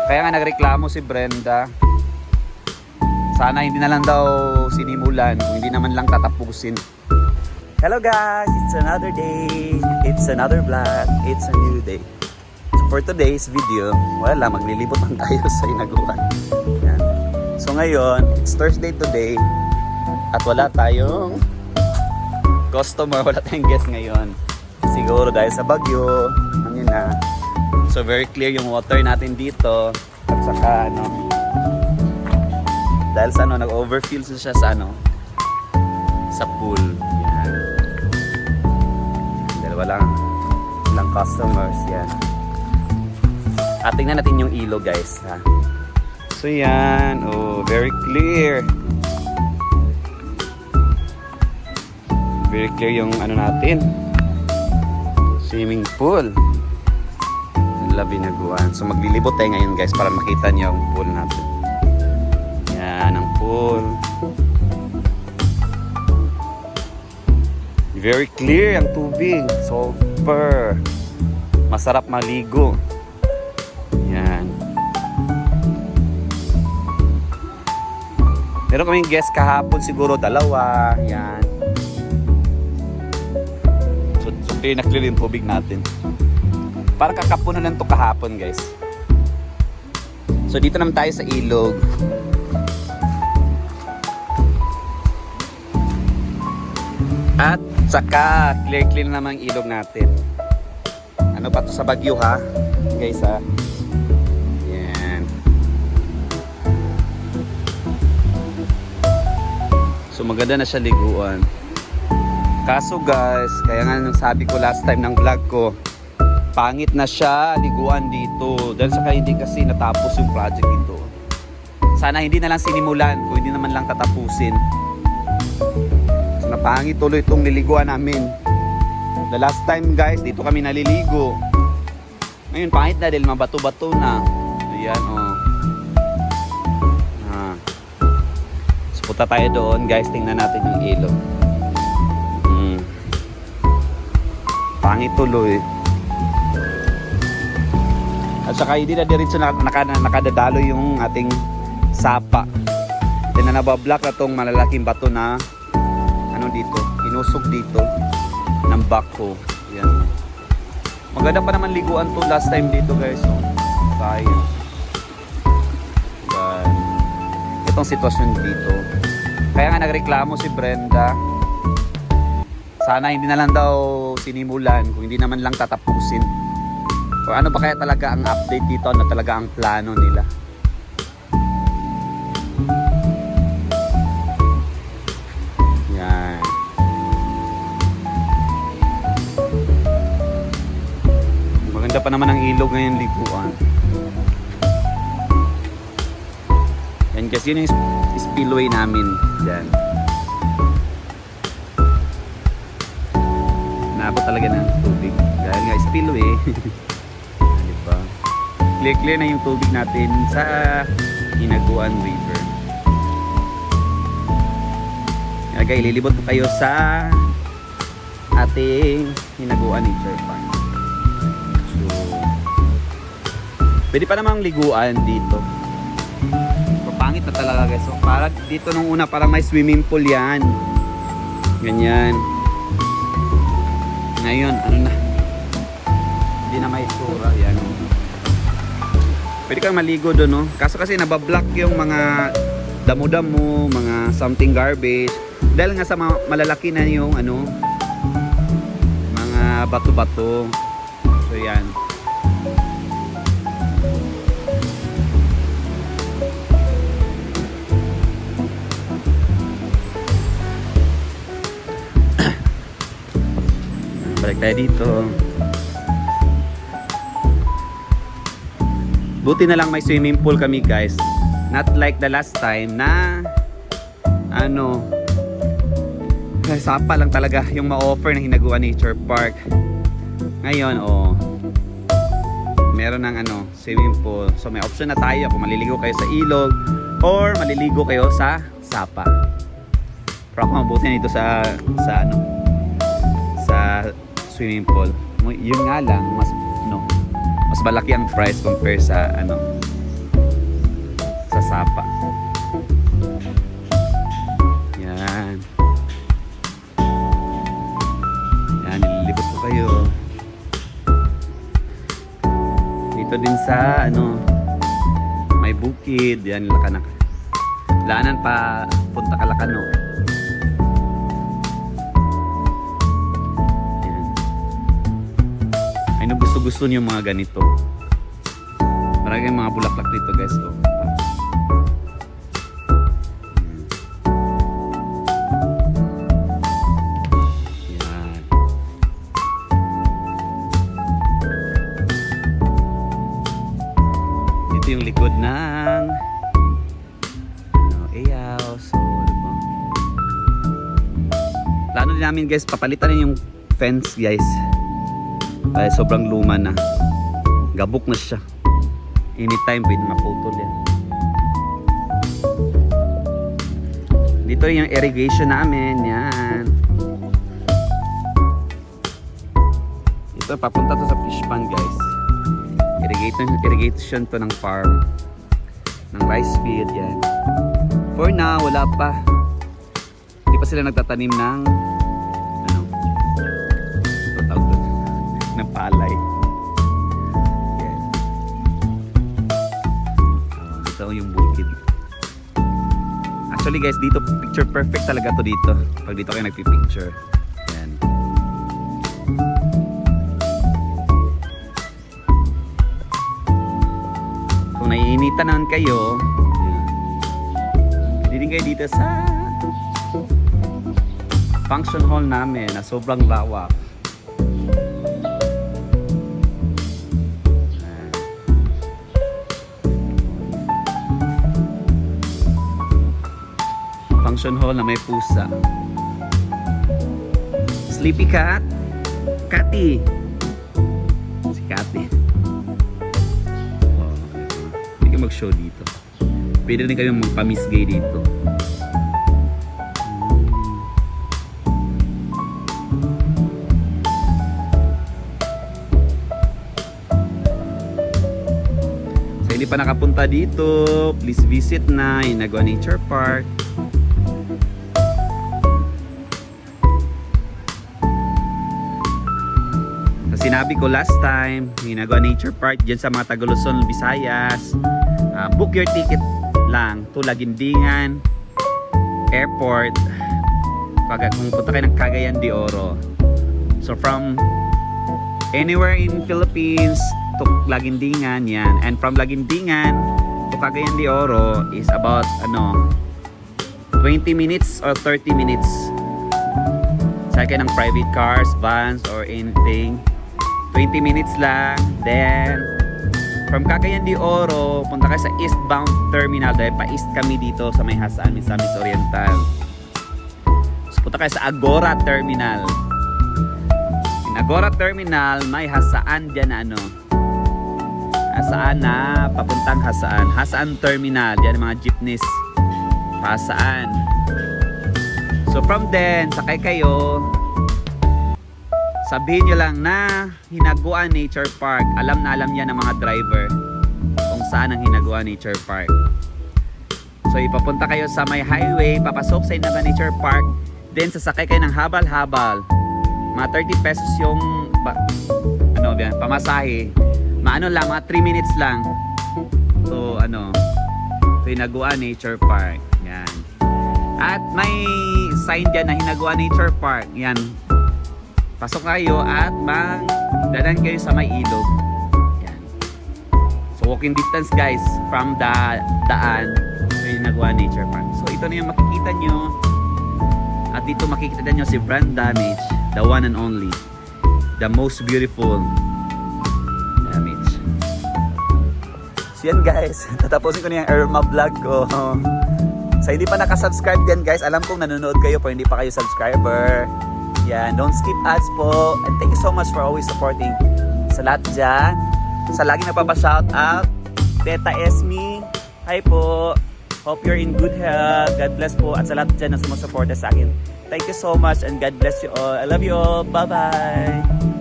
Kaya nga nagreklamo si Brenda. Sana hindi na lang daw sinimulan, kung hindi naman lang tatapusin. Hello guys, it's another day. It's another vlog. It's a new day. So for today's video, wala, maglilibot lang tayo sa Hinaguan. Yan. So ngayon, it's Thursday today. At wala tayong customer, wala tayong guest ngayon. Siguro dahil sa bagyo, ano na. So very clear yung water natin dito. At saka dahil sa nag-overfill siya sa sa pool. Yan. Dahil walang customers. Yan. At tingnan natin yung ilog guys. Ha? So yan. Oh, very clear. Very clear yung natin. Swimming pool. Hinaguan. So maglilibot tayo ngayon guys para makita niyo yung pool natin. Yan ang pool. Very clear ang tubig. Super. Masarap maligo. Yan. Meron kaming guest kahapon siguro 2. Yan. So clear na clear yung tubig natin. Para kakapunan lang ito kahapon guys. So dito naman tayo sa ilog. At saka clear naman ang ilog natin. Ano pa to sa Bagyo ha guys ha. Yan. So maganda na siya liguan. Kaso guys, kaya nga nung sabi ko last time ng vlog ko, pangit na siya liguan dito dahil saka hindi kasi natapos yung project dito. Sana hindi na lang sinimulan kung hindi naman lang tatapusin. So napangit tuloy itong niliguan namin. The last time guys, dito kami naliligo. Ngayon pangit na dahil mabato-bato na. Ayan So punta tayo doon guys, tingnan natin yung ilog. Pangit tuloy. At saka hindi na diretso nakadadalo yung ating sapa. Then na nabablock na itong malalaking bato na dito, inusog dito ng backhoe. Yan. Maganda pa naman liguan to last time dito guys. So, sayang. Itong sitwasyon dito. Kaya nga nagreklamo si Brenda. Sana hindi na lang daw sinimulan, kung hindi naman lang tatapusin. O ano ba kaya talaga ang update dito na talaga ang plano nila. Yan. Maganda pa naman ang ilog ngayon liguan. Yan kasi yun yung spillway namin. Yan. Naabot talaga ng tubig. Dahil nga spillway. Clear na yung tubig natin sa Hinaguan River. Okay, ililibot ko kayo sa ating Hinaguan Nature Park. So, pwede pa namang liguan dito. Papangit na talaga guys. So, para dito nung una parang may swimming pool yan. Ganyan. Ngayon, na? Hindi na may itsura. Yan. Pwede kang maligo doon, no? Kaso kasi nabablock yung mga damo-damo, mga something garbage. Dahil nga sa malalaki na yung mga bato-bato. So yan. Balik tayo dito. Buti na lang may swimming pool kami guys. Not like the last time na sapa lang talaga yung ma-offer ng Hinaguan Nature Park. Ngayon meron ng swimming pool. So may option na tayo kung maliligo kayo sa ilog or maliligo kayo sa sapa. Pero ako mabuti nito sa swimming pool. Yun nga lang mas malaki ang price compare sa sa sapa. Yan. Yan, nililibot ko kayo. Dito din sa may bukid. Yan, Laanan pa punta Kalakano. Yan. Ay, gusto niyo mga ganito. Maraming mga bulaklak dito, guys. Oh. Yan. Dito yung likod ng Eyaw. So, plano din namin, guys, papalitan yung fence, guys. Ay, sobrang luma na. Gabok na siya. Anytime pwede maputol yan. Dito yung irrigation namin. Yan. Ito, papunta to sa fish pond, guys. Irrigation to ng farm. Ng rice field, yan. For now, wala pa. Hindi pa sila nagtatanim ng tawag doon? Ng palay. Ito yung bukid. Actually, guys, dito picture perfect talaga to dito. Pag dito kayo nagpipicture. Yan. Kung naiinitan naman kayo, pwede din kayo dito sa function hall namin na sobrang lawak. Function hall na may pusa. Sleepy cat. Catty. Si Catty. Oh, hindi ka mag-show dito. Pwede rin kayo magpamisgay dito. So, hindi pa nakapunta dito, please visit na Hinagua Nature Park. Sinabi ko last time, Hinagua Nature Park dyan sa mga taga Luzon, Visayas. Book your ticket lang to Laguindingan Airport kung punta kayo ng Cagayan de Oro. So from anywhere in Philippines to Laguindingan yan, and from Laguindingan to Cagayan de Oro is about 20 minutes or 30 minutes. Sakay ng private cars, vans or anything. 20 minutes lang. Then from Cagayan de Oro, punta kayo sa eastbound terminal dahil pa-east kami dito sa may Hasaan, Misamis Oriental. So punta kayo sa Agora Terminal. In Agora Terminal, may Hasaan dyan na Hasaan na papuntang Hasaan. Hasaan Terminal, dyan mga jeepneys. Hasaan. So from then, sakay kayo. Sabihin nyo lang na Hinagua Nature Park. Alam na alam yan ng mga driver kung saan ang Hinagua Nature Park. So ipapunta kayo sa may highway, papasok sa Hinagua Nature Park. Then sasakay kayo ng habal-habal. Mga 30 pesos yung pamasahe. Lang, mga 3 minutes lang. So Hinagua Nature Park. Yan. At may sign dyan na Hinagua Nature Park. Yan. Pasok kayo at dadan kayo sa may ilog. Yan. So walking distance, guys, from the daan sa Hinagua Nature Park. So ito na yung makikita nyo. At dito makikita nyo si Brenda Mitch, the one and only, the most beautiful Mitch. So yan, guys, tatapusin ko na yung Irma vlog ko. Sa hindi pa nakasubscribe din, guys, alam kong nanonood kayo pero hindi pa kayo subscriber. Yan, don't skip ads po. And thank you so much for always supporting sa lahat dyan. Sa lagi nagpapa-shoutout, Teta Esme, hi po. Hope you're in good health. God bless po. At sa lahat dyan na sumusuporta sa akin. Thank you so much and God bless you all. I love you all. Bye-bye.